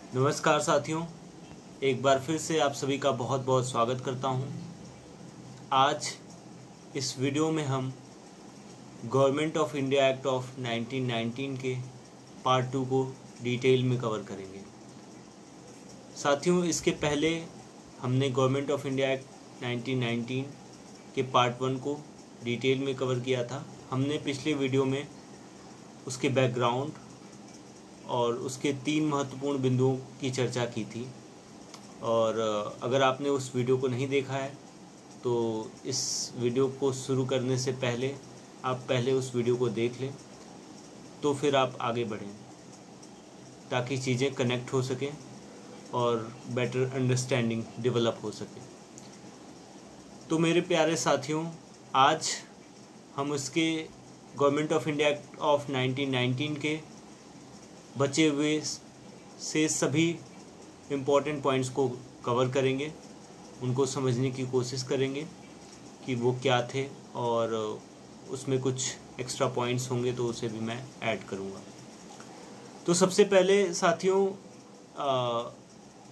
नमस्कार साथियों, एक बार फिर से आप सभी का बहुत बहुत स्वागत करता हूं। आज इस वीडियो में हम government of India act of 1919 के पार्ट 2 को डिटेल में कवर करेंगे। साथियों, इसके पहले हमने गवर्नमेंट ऑफ इंडिया एक्ट 1919 के पार्ट 1 को डिटेल में कवर किया था। हमने पिछले वीडियो में उसके बैकग्राउंड और उसके 3 महत्वपूर्ण बिंदुओं की चर्चा की थी। और अगर आपने उस वीडियो को नहीं देखा है तो इस वीडियो को शुरू करने से पहले आप पहले उस वीडियो को देख लें, तो फिर आप आगे बढ़ें ताकि चीज़ें कनेक्ट हो सकें और बेटर अंडरस्टैंडिंग डेवलप हो सके। तो मेरे प्यारे साथियों, आज हम उसके government of India act of 1919 के बचे हुए से सभी इम्पोर्टेंट पॉइंट्स को कवर करेंगे, उनको समझने की कोशिश करेंगे कि वो क्या थे, और उसमें कुछ एक्स्ट्रा पॉइंट्स होंगे तो उसे भी मैं ऐड करूँगा। तो सबसे पहले साथियों,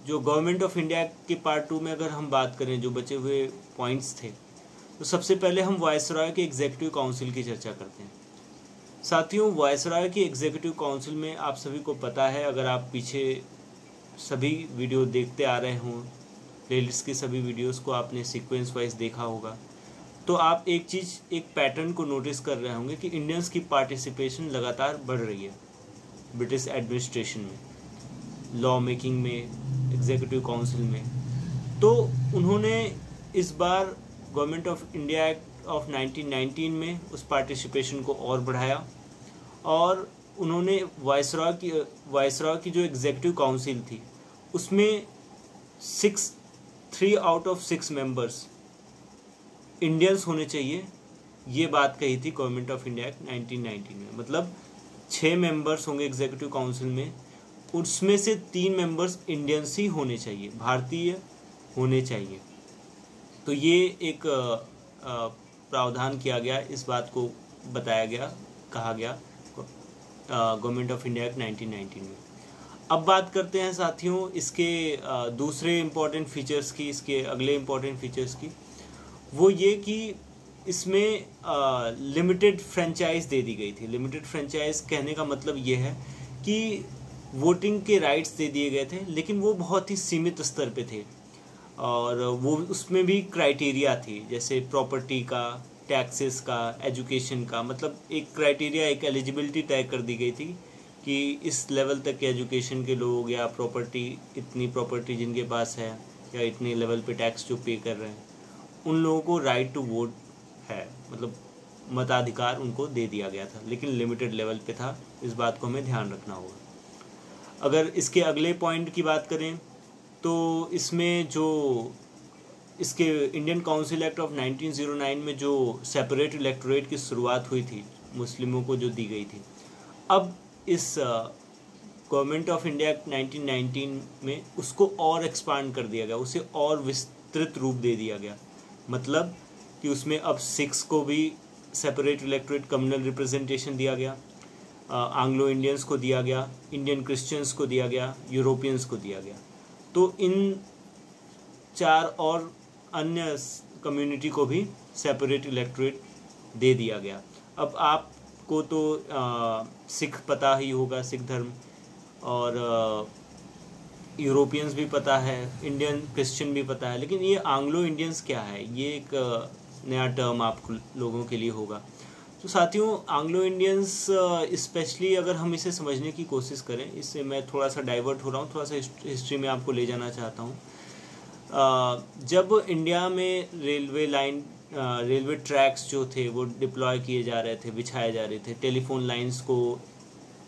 जो गवर्नमेंट ऑफ इंडिया के पार्ट 2 में अगर हम बात करें, जो बचे हुए पॉइंट्स थे, तो सबसे पहले हम वायसरॉय के एग्जीक्यूटिव काउंसिल की चर्चा करते हैं। साथियों, वायसरॉय की एग्जीक्यूटिव काउंसिल में आप सभी को पता है, अगर आप पीछे सभी वीडियो देखते आ रहे हों, प्लेलिस्ट की सभी वीडियोस को आपने सीक्वेंस वाइज देखा होगा, तो आप एक पैटर्न को नोटिस कर रहे होंगे कि इंडियंस की पार्टिसिपेशन लगातार बढ़ रही है ब्रिटिश एडमिनिस्ट्रेशन में, लॉ मेकिंग में, एग्जीक्यूटिव काउंसिल में। तो उन्होंने इस बार government of India act of 1919 में उस पार्टिसिपेशन को और बढ़ाया, और उन्होंने वायसरॉय की जो एग्जीक्यूटिव काउंसिल थी उसमें 3 आउट ऑफ 6 मेंबर्स इंडियंस होने चाहिए, ये बात कही थी गवर्नमेंट ऑफ इंडिया एक्ट 1919 में। मतलब 6 मेंबर्स होंगे एग्जीक्यूटिव काउंसिल में, उसमें से 3 मेंबर्स इंडियंस ही होने चाहिए, भारतीय होने चाहिए। तो ये एक प्रावधान किया गया, इस बात को बताया गया, कहा गया गवर्नमेंट ऑफ इंडिया एक्ट 1919 में। अब बात करते हैं साथियों इसके दूसरे इम्पोर्टेंट फीचर्स की, इसके अगले इम्पोर्टेंट फीचर्स की। वो ये कि इसमें लिमिटेड फ्रेंचाइज दे दी गई थी। लिमिटेड फ्रेंचाइज कहने का मतलब ये है कि वोटिंग के राइट्स दे दिए गए थे, लेकिन वो बहुत ही सीमित स्तर पे थे, और वो उसमें भी क्राइटेरिया थी, जैसे प्रॉपर्टी का, टैक्सेस का, एजुकेशन का। मतलब एक क्राइटेरिया, एक एलिजिबिलिटी तय कर दी गई थी कि इस लेवल तक के एजुकेशन के लोग, या प्रॉपर्टी, इतनी प्रॉपर्टी जिनके पास है, या इतने लेवल पे टैक्स जो पे कर रहे हैं, उन लोगों को राइट टू वोट है, मतलब मताधिकार उनको दे दिया गया था, लेकिन लिमिटेड लेवल पे था। इस बात को हमें ध्यान रखना होगा। अगर इसके अगले पॉइंट की बात करें तो इसमें जो इसके इंडियन काउंसिल एक्ट ऑफ 1909 में जो सेपरेट इलेक्टोरेट की शुरुआत हुई थी, मुस्लिमों को जो दी गई थी, अब इस गवर्नमेंट ऑफ इंडिया एक्ट 1919 में उसको और एक्सपांड कर दिया गया, उसे और विस्तृत रूप दे दिया गया। मतलब कि उसमें अब सिख्स को भी सेपरेट इलेक्टोरेट कम्युनल रिप्रेजेंटेशन दिया गया, एंग्लो इंडियंस को दिया गया, इंडियन क्रिश्चियंस को दिया गया, यूरोपियंस को दिया गया। तो इन 4 और अन्य कम्युनिटी को भी सेपरेट इलेक्टोरेट दे दिया गया। अब आपको तो सिख पता ही होगा, सिख धर्म, और यूरोपियंस भी पता है, इंडियन क्रिश्चियन भी पता है, लेकिन ये एंग्लो इंडियंस क्या है, ये एक नया टर्म आप लोगों के लिए होगा। तो साथियों, एंग्लो इंडियंस स्पेशली अगर हम इसे समझने की कोशिश करें, इससे मैं थोड़ा सा डाइवर्ट हो रहा हूँ, थोड़ा सा हिस्ट्री में आपको ले जाना चाहता हूँ। जब इंडिया में रेलवे ट्रैक्स जो थे वो डिप्लॉय किए जा रहे थे, बिछाए जा रहे थे, टेलीफोन लाइंस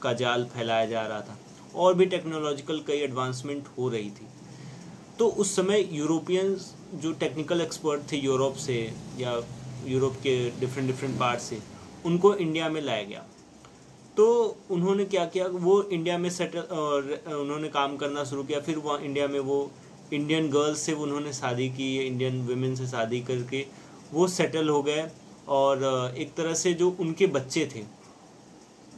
का जाल फैलाया जा रहा था, और भी टेक्नोलॉजिकल कई एडवांसमेंट हो रही थी, तो उस समय यूरोपियंस जो टेक्निकल एक्सपर्ट थे यूरोप से, या यूरोप के डिफरेंट पार्ट से, उनको इंडिया में लाया गया। तो उन्होंने क्या किया, वो इंडिया में उन्होंने काम करना शुरू किया। फिर वहाँ इंडिया में वो इंडियन गर्ल्स से उन्होंने शादी की, इंडियन वुमेन से शादी करके वो सेटल हो गए, और एक तरह से जो उनके बच्चे थे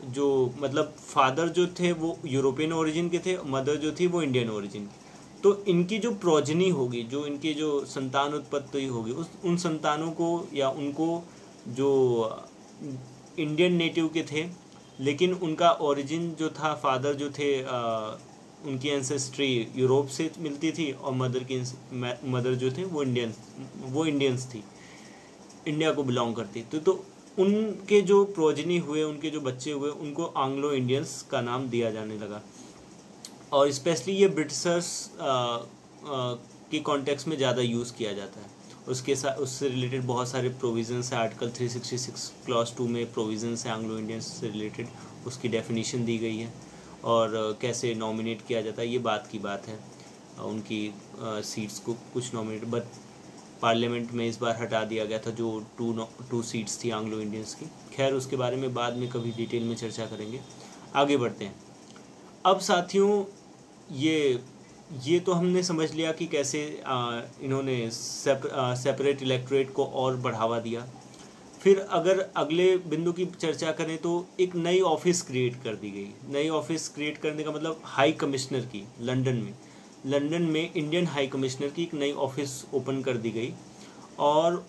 जो मतलब फादर जो थे वो यूरोपियन ओरिजिन के थे, मदर जो थी वो इंडियन ओरिजिन की। तो इनकी जो प्रोजनी होगी, जो इनकी जो संतान उत्पत्ति होगी, उन संतानों को या उनको जो इंडियन नेटिव के थे, लेकिन उनका ओरिजिन जो था, फादर जो थे उनकी एंसेस्ट्री यूरोप से मिलती थी, और मदर जो थे वो इंडियंस थी, इंडिया को बिलोंग करती। तो उनके जो प्रोजनी हुए, उनके जो बच्चे हुए, उनको एंग्लो इंडियंस का नाम दिया जाने लगा। और स्पेशली ये ब्रिटिशर्स के कॉन्टेक्स्ट में ज़्यादा यूज़ किया जाता है। उससे रिलेटेड बहुत सारे प्रोविजंस है, आर्टिकल 366 क्लॉज 2 में प्रोविजंस है एंग्लो इंडियंस से रिलेटेड, उसकी डेफिनेशन दी गई है और कैसे नॉमिनेट किया जाता है, ये बात की बात है। उनकी सीट्स को कुछ नॉमिनेट, बट पार्लियामेंट में इस बार हटा दिया गया था जो 2 सीट्स थी एंग्लो इंडियंस की। खैर उसके बारे में बाद में कभी डिटेल में चर्चा करेंगे। आगे बढ़ते हैं। अब साथियों, ये तो हमने समझ लिया कि कैसे इन्होंने सेपरेट इलेक्टोरेट को और बढ़ावा दिया। फिर अगर अगले बिंदु की चर्चा करें तो एक नई ऑफिस क्रिएट कर दी गई। नई ऑफिस क्रिएट करने का मतलब हाई कमिश्नर की, लंदन में इंडियन हाई कमिश्नर की एक नई ऑफिस ओपन कर दी गई। और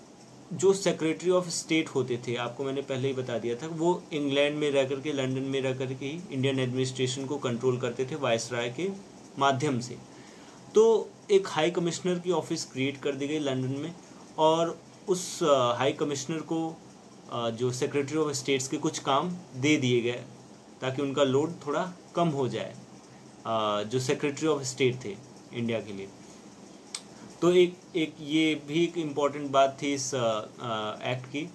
जो सेक्रेटरी ऑफ स्टेट होते थे, आपको मैंने पहले ही बता दिया था, वो इंग्लैंड में रह करके, लंदन में रह करके ही इंडियन एडमिनिस्ट्रेशन को कंट्रोल करते थे वायसराय के माध्यम से। तो एक हाई कमिश्नर की ऑफिस क्रिएट कर दी गई लंदन में, और उस हाई कमिश्नर को जो सेक्रेटरी ऑफ स्टेट्स के कुछ काम दे दिए गए ताकि उनका लोड थोड़ा कम हो जाए, जो सेक्रेटरी ऑफ स्टेट थे इंडिया के लिए। तो एक ये भी एक इम्पॉर्टेंट बात थी इस एक्ट की।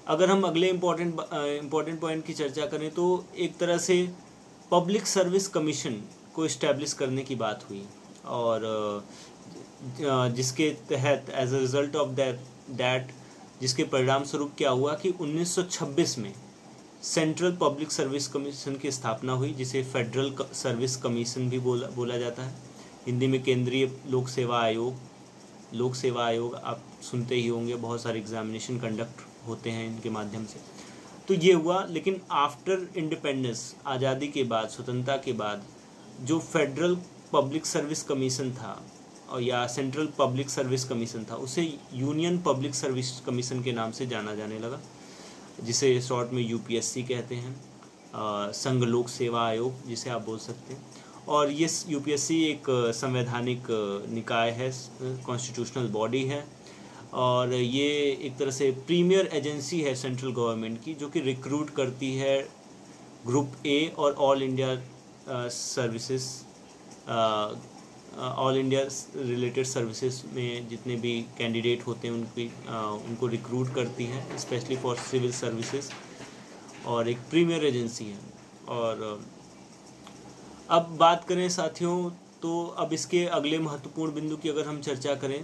अगर हम अगले इम्पॉर्टेंट पॉइंट की चर्चा करें तो एक तरह से पब्लिक सर्विस कमीशन को इस्टेब्लिश करने की बात हुई, और जिसके तहत as a result of that जिसके परिणाम स्वरूप क्या हुआ कि 1926 में सेंट्रल पब्लिक सर्विस कमीशन की स्थापना हुई, जिसे फेडरल सर्विस कमीशन भी बोला जाता है। हिंदी में केंद्रीय लोक सेवा आयोग आप सुनते ही होंगे, बहुत सारे एग्जामिनेशन कंडक्ट होते हैं इनके माध्यम से। तो ये हुआ, लेकिन आफ्टर इंडिपेंडेंस, आज़ादी के बाद, स्वतंत्रता के बाद, जो फेडरल पब्लिक सर्विस कमीशन था और या सेंट्रल पब्लिक सर्विस कमीशन था, उसे यूनियन पब्लिक सर्विस कमीशन के नाम से जाना जाने लगा, जिसे शॉर्ट में यूपीएससी कहते हैं, संघ लोक सेवा आयोग जिसे आप बोल सकते हैं। और ये यूपीएससी एक संवैधानिक निकाय है, कॉन्स्टिट्यूशनल बॉडी है, और ये एक तरह से प्रीमियर एजेंसी है सेंट्रल गवर्नमेंट की, जो कि रिक्रूट करती है ग्रुप ए और ऑल इंडिया रिलेटेड सर्विसेज में जितने भी कैंडिडेट होते हैं उनको रिक्रूट करती है, स्पेशली फॉर सिविल सर्विसेज, और एक प्रीमियर एजेंसी है। और अब बात करें साथियों, तो अब इसके अगले महत्वपूर्ण बिंदु की अगर हम चर्चा करें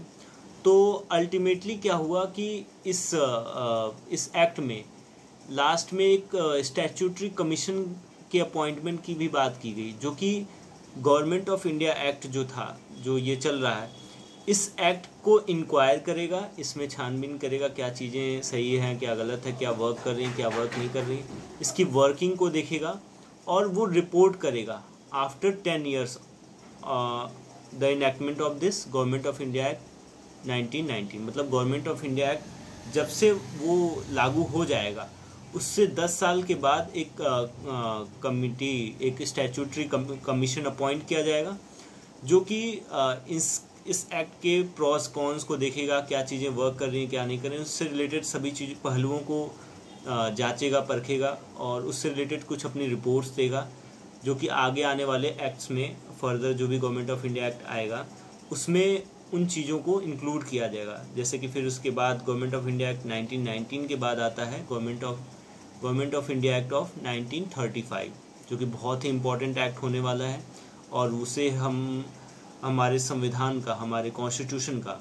तो अल्टीमेटली क्या हुआ कि इस एक्ट में लास्ट में एक स्टैट्यूटरी कमीशन के अपॉइंटमेंट की भी बात की गई, जो कि गवर्नमेंट ऑफ इंडिया एक्ट जो था, जो ये चल रहा है, इस एक्ट को इंक्वायर करेगा, इसमें छानबीन करेगा क्या चीज़ें सही हैं, क्या गलत है, क्या वर्क कर रही हैं, क्या वर्क नहीं कर रही, इसकी वर्किंग को देखेगा, और वो रिपोर्ट करेगा after 10 years the enactment of this government of India act 1919। मतलब गवर्नमेंट ऑफ इंडिया एक्ट जब से वो लागू हो जाएगा, उससे 10 साल के बाद एक कमिटी, एक स्टैट्यूटरी कमीशन अपॉइंट किया जाएगा, जो कि इस एक्ट के प्रॉस कॉन्स को देखेगा, क्या चीज़ें वर्क कर रही हैं, क्या नहीं कर रही हैं, उससे रिलेटेड सभी पहलुओं को जांचेगा, परखेगा, और उससे रिलेटेड कुछ अपनी रिपोर्ट्स देगा, जो कि आगे आने वाले एक्ट्स में, फर्दर जो भी गवर्नमेंट ऑफ इंडिया एक्ट आएगा उसमें उन चीज़ों को इंक्लूड किया जाएगा। जैसे कि फिर उसके बाद गवर्नमेंट ऑफ इंडिया एक्ट 1919 के बाद आता है government of India act of 1935, जो कि बहुत ही इम्पोर्टेंट एक्ट होने वाला है, और उसे हमारे संविधान का, हमारे कॉन्स्टिट्यूशन का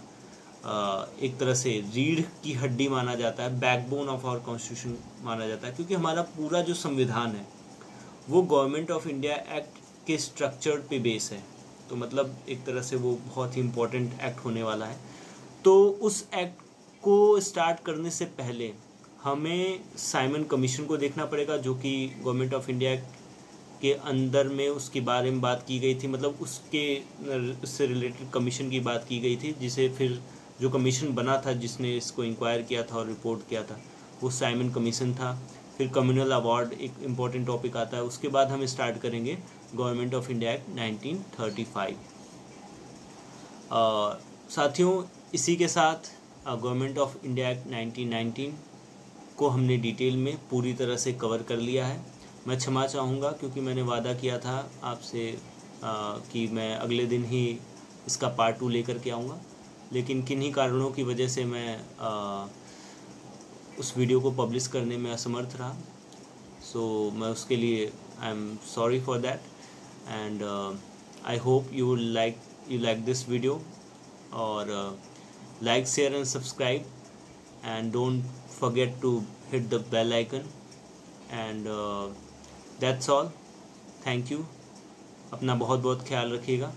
एक तरह से रीढ़ की हड्डी माना जाता है, बैकबोन ऑफ आवर कॉन्स्टिट्यूशन माना जाता है, क्योंकि हमारा पूरा जो संविधान है वो गवर्नमेंट ऑफ इंडिया एक्ट के स्ट्रक्चर पे बेस है। तो मतलब एक तरह से वो बहुत ही इम्पोर्टेंट एक्ट होने वाला है। तो उस एक्ट को स्टार्ट करने से पहले हमें साइमन कमीशन को देखना पड़ेगा, जो कि गवर्नमेंट ऑफ इंडिया के अंदर में उसके बारे में बात की गई थी, मतलब उससे रिलेटेड कमीशन की बात की गई थी, जिसे फिर जो कमीशन बना था जिसने इसको इंक्वायर किया था और रिपोर्ट किया था वो साइमन कमीशन था। फिर कम्युनल अवार्ड एक इम्पॉर्टेंट टॉपिक आता है। उसके बाद हम स्टार्ट करेंगे गवर्नमेंट ऑफ इंडिया एक्ट 1935। साथियों, इसी के साथ गवर्नमेंट ऑफ इंडिया एक्ट 1919 को हमने डिटेल में पूरी तरह से कवर कर लिया है। मैं क्षमा चाहूँगा क्योंकि मैंने वादा किया था आपसे कि मैं अगले दिन ही इसका पार्ट 2 लेकर के आऊँगा, लेकिन किन्हीं कारणों की वजह से मैं उस वीडियो को पब्लिश करने में असमर्थ रहा। सो मैं उसके लिए I am sorry for that, and I hope you like this video, और like, share and subscribe, and don't forget to hit the bell icon, and that's all. Thank you. अपना बहुत बहुत ख्याल रखिएगा।